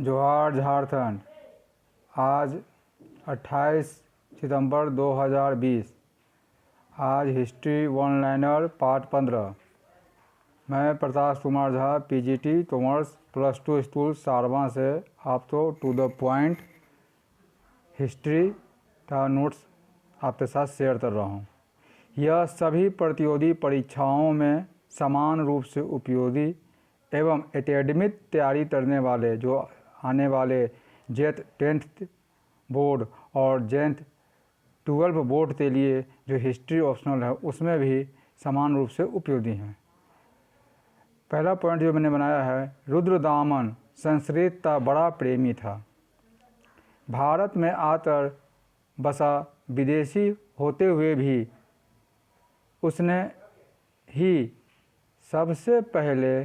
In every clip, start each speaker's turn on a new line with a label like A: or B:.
A: जोहार झारखंड। आज 28 सितंबर 2020। आज हिस्ट्री वन लाइनर पार्ट 15। मैं Prakash Kumar Jha, PGT commerce +2 school Sarwa से आपको टू द पॉइंट हिस्ट्री का नोट्स आपके साथ शेयर कर रहा हूँ। यह सभी प्रतियोगी परीक्षाओं में समान रूप से उपयोगी एवं एकेडमिक तैयारी करने वाले जो आने वाले जेट 10th बोर्ड और जेट 12 बोर्ड के लिए जो हिस्ट्री ऑप्शनल है उसमें भी समान रूप से उपयोगी हैं। पहला पॉइंट जो मैंने बनाया है, रुद्रदामन संस्कृत का बड़ा प्रेमी था। भारत में आकर बसा विदेशी होते हुए भी उसने ही सबसे पहले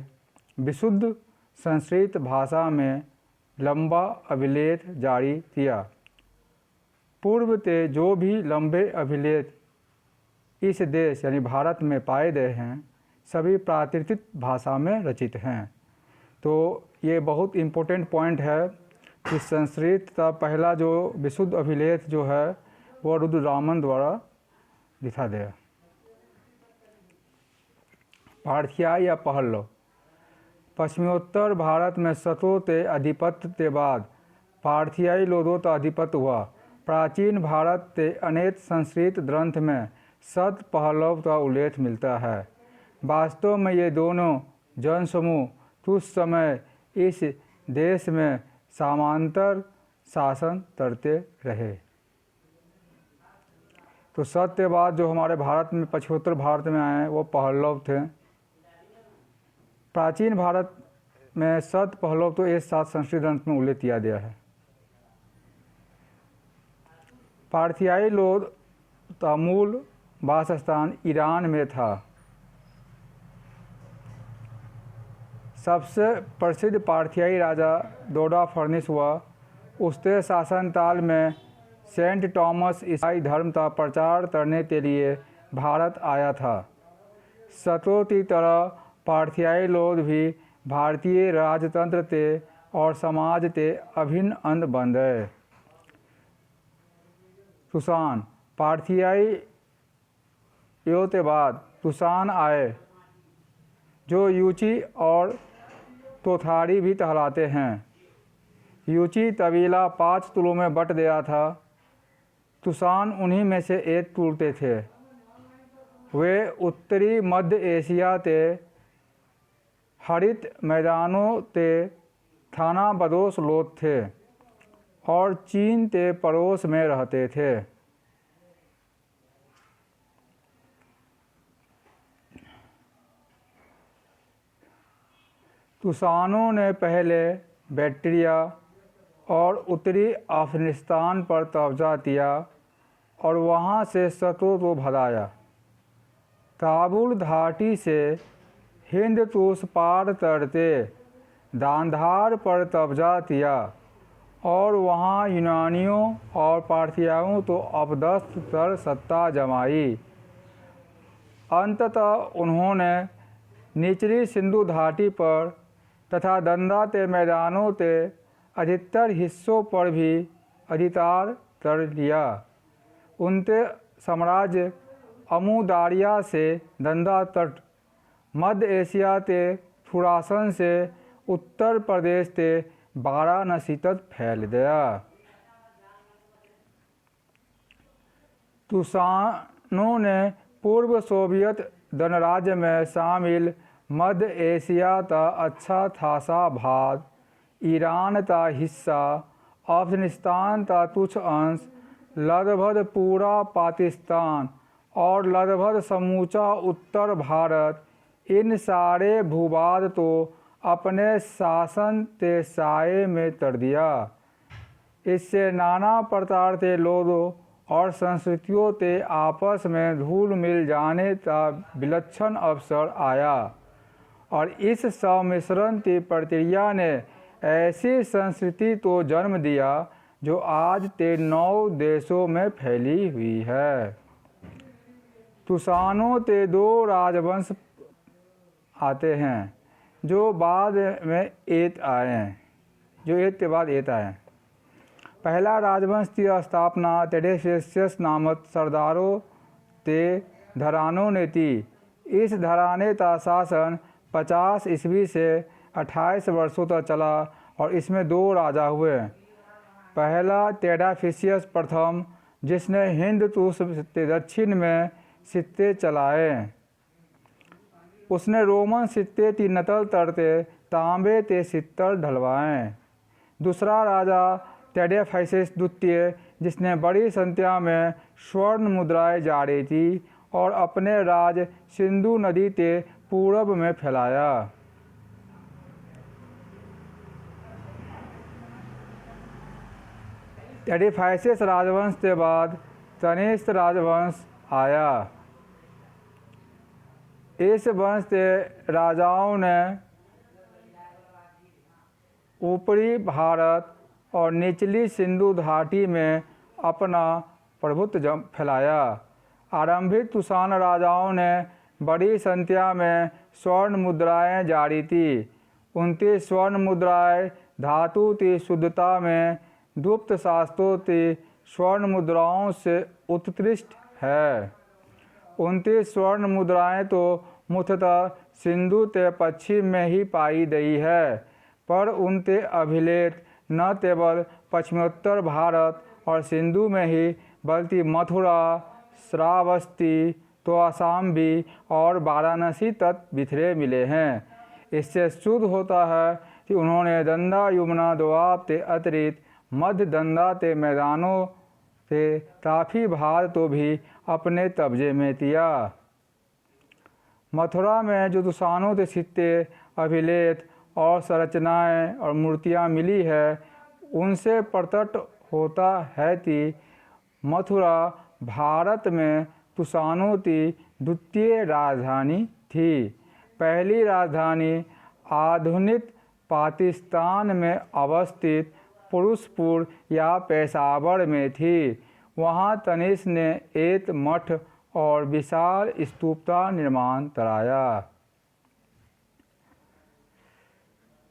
A: विशुद्ध संस्कृत भाषा में लंबा अभिलेख जारी किया। पूर्व के जो भी लंबे अभिलेख इस देश यानी भारत में पाए गए हैं सभी प्राकृतिक भाषा में रचित हैं। तो ये बहुत इम्पोर्टेंट पॉइंट है कि संस्कृत का पहला जो विशुद्ध अभिलेख जो है वो रुद्रदामन द्वारा लिखा गया। पारथिया या पहल्लव पश्चिमोत्तर भारत में शकों के आधिपत्य के बाद पारथियाई लोगों का आधिपत्य हुआ। प्राचीन भारत के अनेक संस्कृत ग्रंथ में शक पहल्लव का उल्लेख मिलता है। वास्तव में ये दोनों जनसमूह कुछ समय इस देश में समांतर शासन करते रहे। तो शक के बाद जो हमारे भारत में पश्चिमोत्तर भारत में आए वो पहल्लव थे। प्राचीन भारत में शक पहल्लव तो एक साथ संस्कृत ग्रंथ में उल्लेख किया गया है। पारथियाई लोग का मूल वासस्थान ईरान में था। सबसे प्रसिद्ध पारथियाई राजा दोडा फर्निस हुआ। उसके शासनकाल में सेंट थॉमस ईसाई धर्म का प्रचार करने के लिए भारत आया था। शकों की तरह पारथियाई लोग भी भारतीय राजतंत्र के और समाज के अभिन्न अंग बन गए। कुषाण पारथियाई के बाद कुषाण आए जो यूची और तोथारी भी कहलाते हैं। यूची कबीला 5 कुलों में बट गया था। कुषाण उन्हीं में से एक कुल के थे। वे उत्तरी मध्य एशिया के हरित मैदानों के खानाबदोश लोग थे और चीन के पड़ोस में रहते थे। कुषाणों ने पहले बैक्ट्रिया और उत्तरी अफगानिस्तान पर कब्जा किया और वहां से शकों को भगाया। काबुल घाटी से हिंद कुश पार करके गांधार पर कब्जा किया और वहां यूनानियों और पारथियाओं को अपदस्थ कर सत्ता जमाई। अंततः उन्होंने निचली सिंधु घाटी पर तथा गंगा के मैदानों के अधिकतर हिस्सों पर भी अधिकार कर लिया। उनके साम्राज्य अमुदारिया से गंगा तट, मध्य एशिया के खुरासन से उत्तर प्रदेश के वाराणसी तक फैल गया। कुषाणों ने पूर्व सोवियत गणराज्य में शामिल मध्य एशिया का अच्छा खासा भाग, ईरान का हिस्सा, अफगानिस्तान का कुछ अंश, लगभग पूरा पाकिस्तान और लगभग समूचा उत्तर भारत, इन सारे भूभाग को अपने शासन के साये में कर दिया। इससे नाना प्रकार के लोगों और संस्कृतियों के आपस में घुल मिल जाने का विलक्षण अवसर आया और इस सम्मिश्रण की प्रक्रिया ने ऐसी संस्कृति को जन्म दिया जो आज के 9 देशों में फैली हुई है। कुषाणों के 2 राजवंश आते हैं जो बाद में एक आए हैं। जो एक के बाद एक है। पहला राजवंश की स्थापना टेडेफेसियस नामक सरदारों ते घरानों ने की। इस घराने का शासन 50 ईस्वी से 28 वर्षों तक चला और इसमें 2 राजा हुए। पहला टेडेफिसियस प्रथम, जिसने हिंद तुर्क के दक्षिण में सिक्के चलाए। उसने रोमन सिक्के की नकल करके तांबे के सिक्के ढलवाए। दूसरा राजा टेडेफिसियस द्वितीय, जिसने बड़ी संख्या में स्वर्ण मुद्राएं जारी की और अपने राज सिंधु नदी के पूर्व में फैलाया। टेडेफिसियस राजवंश के बाद तनिष्क राजवंश आया। इस वंश के राजाओं ने ऊपरी भारत और निचली सिंधु घाटी में अपना प्रभुत्व फैलाया। आरंभिक कुषाण राजाओं ने बड़ी संख्या में स्वर्ण मुद्राएं जारी की। उनकी स्वर्ण मुद्राएं धातु की शुद्धता में गुप्त शास्त्रों की स्वर्ण मुद्राओं से उत्कृष्ट है। उनकी स्वर्ण मुद्राएं तो मुख्यतः सिंधु के पश्चिम में ही पाई गई है, पर उनके अभिलेख न केवल पश्चिमोत्तर भारत और सिंधु में ही बल्कि मथुरा, श्रावस्ती, कौशाम्बी और वाराणसी तक बिखरे मिले हैं। इससे सिद्ध होता है कि उन्होंने गंगा यमुना दोआब के अतिरिक्त मध्य गंगा के मैदानों से काफ़ी भाग तो भी अपने कब्जे में किया। मथुरा में जो कुषाणों के सिक्के, अभिलेख और संरचनाएं और मूर्तियां मिली है, उनसे प्रकट होता है कि मथुरा भारत में कुषाणों की द्वितीय राजधानी थी। पहली राजधानी आधुनिक पाकिस्तान में अवस्थित फिरोजपुर या पेशावर में थी। वहाँ तनिष्क ने एक मठ और विशाल स्तूप का निर्माण कराया।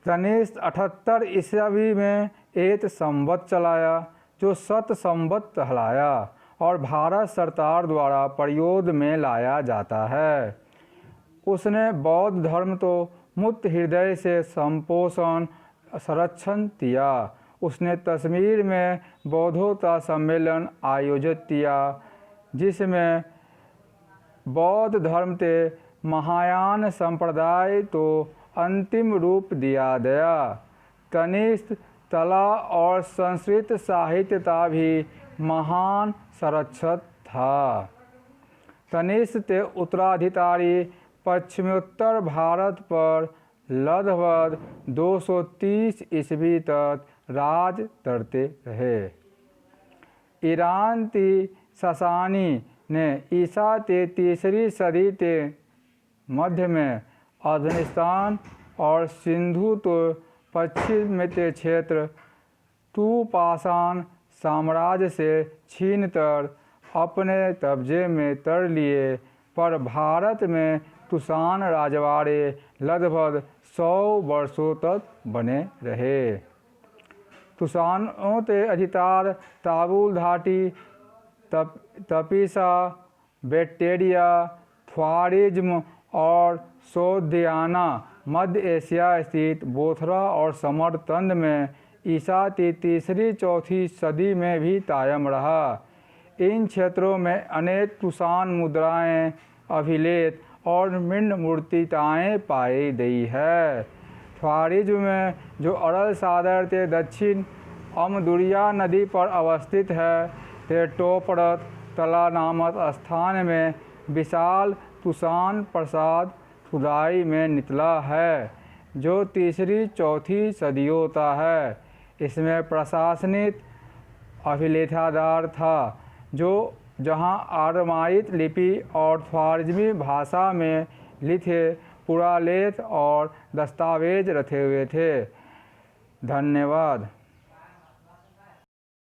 A: तनिष्क 78 ईस्वी में एक संवत चलाया, जो सत संवत कहलाया और भारत सरकार द्वारा प्रयोग में लाया जाता है। उसने बौद्ध धर्म को मुक्त हृदय से संपोषण संरक्षण किया। उसने कश्मीर में बौद्धों का सम्मेलन आयोजित किया, जिसमें बौद्ध धर्म के महायान संप्रदाय को अंतिम रूप दिया गया। कनिष्क कला और संस्कृत साहित्य का भी महान संरक्षक था। तनिष्क के उत्तराधिकारी पश्चिमोत्तर भारत पर लगभग 230 ईस्वी तक राज करते रहे। ईरान की ससानी ने ईसा के 3री सदी के मध्य में अफगानिस्तान और सिंधु के पश्चिम के क्षेत्र तूपासान साम्राज्य से छीनकर अपने कब्जे में कर लिए, पर भारत में कुषाण राजवाड़े लगभग 100 वर्षों तक बने रहे। कुषाणों के अधिकार काबुल घाटी, तपीसा, बैक्टेरिया, ख्वारिज्म और सौदियाना मध्य एशिया स्थित बोथरा और समरकंद में ईसा की 3री-4थी सदी में भी कायम रहा। इन क्षेत्रों में अनेक कुषाण मुद्राएं, अभिलेख और मृण मूर्तिकाएँ पाई गई है। ख्वारिज्म में, जो अरल सागर के दक्षिण अमदुरिया नदी पर अवस्थित है, के टोपरत तला नामक स्थान में विशाल कुषाण प्रासाद खुदाई में निकला है, जो 3री-4थी सदियों का है। इसमें प्रशासनिक अभिलेखागार था, जो जहां आरमाइक लिपि और ख्वारिज्मी भाषा में लिखे पुरालेख और दस्तावेज रखे हुए थे। धन्यवाद।